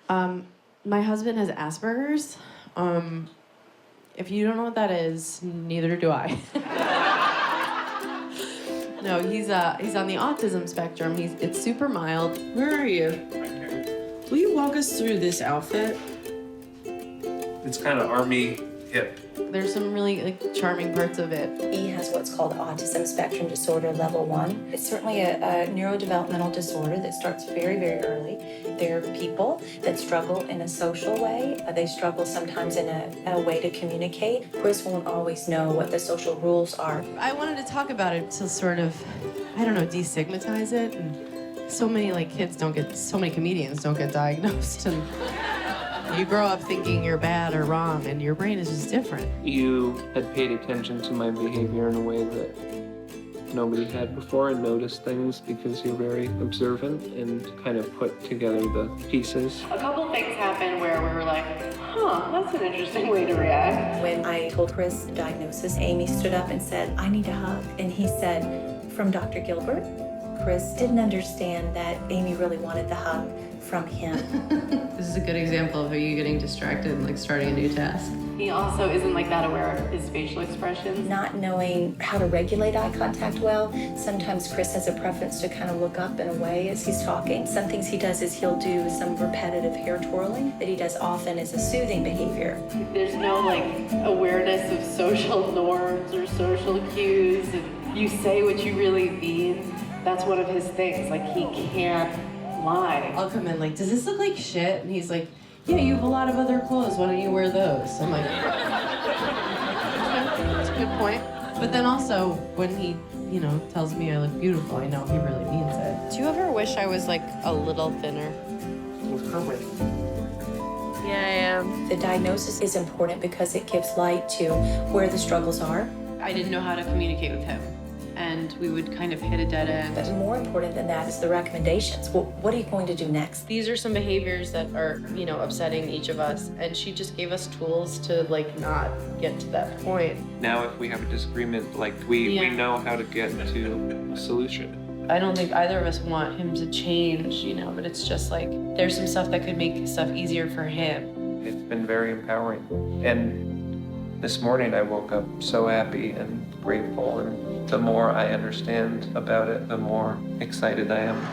My husband has Aspergers. If you don't know what that is, neither do I. No, he's on the autism spectrum. It's super mild. Where are you? Right here. Will you walk us through this outfit? It's kind of army hip. There's some really charming parts of it. He has what's called autism spectrum disorder level 1. It's certainly a neurodevelopmental disorder that starts very, very early. There are people that struggle in a social way. They struggle sometimes in a way to communicate. Chris won't always know what the social rules are. I wanted to talk about it to sort of, destigmatize it. And so many so many comedians don't get diagnosed. And you grow up thinking you're bad or wrong, and your brain is just different. You had paid attention to my behavior in a way that nobody had before and noticed things because you're very observant and kind of put together the pieces. A couple things happened where we were like, that's an interesting way to react. When I told Chris the diagnosis, Amy stood up and said, I need a hug. And he said, from Dr. Gilbert? Chris didn't understand that Amy really wanted the hug from him. This is a good example of you getting distracted and starting a new task. He also isn't that aware of his facial expressions. Not knowing how to regulate eye contact well, sometimes Chris has a preference to kind of look up and away as he's talking. Some things he does is he'll do some repetitive hair twirling that he does often as a soothing behavior. There's no awareness of social norms or social cues, and you say what you really mean. That's one of his things. He can't lie. I'll come in does this look like shit? And he's like, yeah, you have a lot of other clothes. Why don't you wear those? I'm like, that's a good point. But then also, when he, tells me I look beautiful, I know he really means it. Do you ever wish I was a little thinner? With her weight. Yeah, I am. The diagnosis is important because it gives light to where the struggles are. I didn't know how to communicate with him, and we would kind of hit a dead end. But more important than that is the recommendations. Well, what are you going to do next? These are some behaviors that are, upsetting each of us, and she just gave us tools to not get to that point. Now if we have a disagreement, we know how to get to a solution. I don't think either of us want him to change, but it's just there's some stuff that could make stuff easier for him. It's been very empowering. And this morning I woke up so happy and grateful, and the more I understand about it, the more excited I am.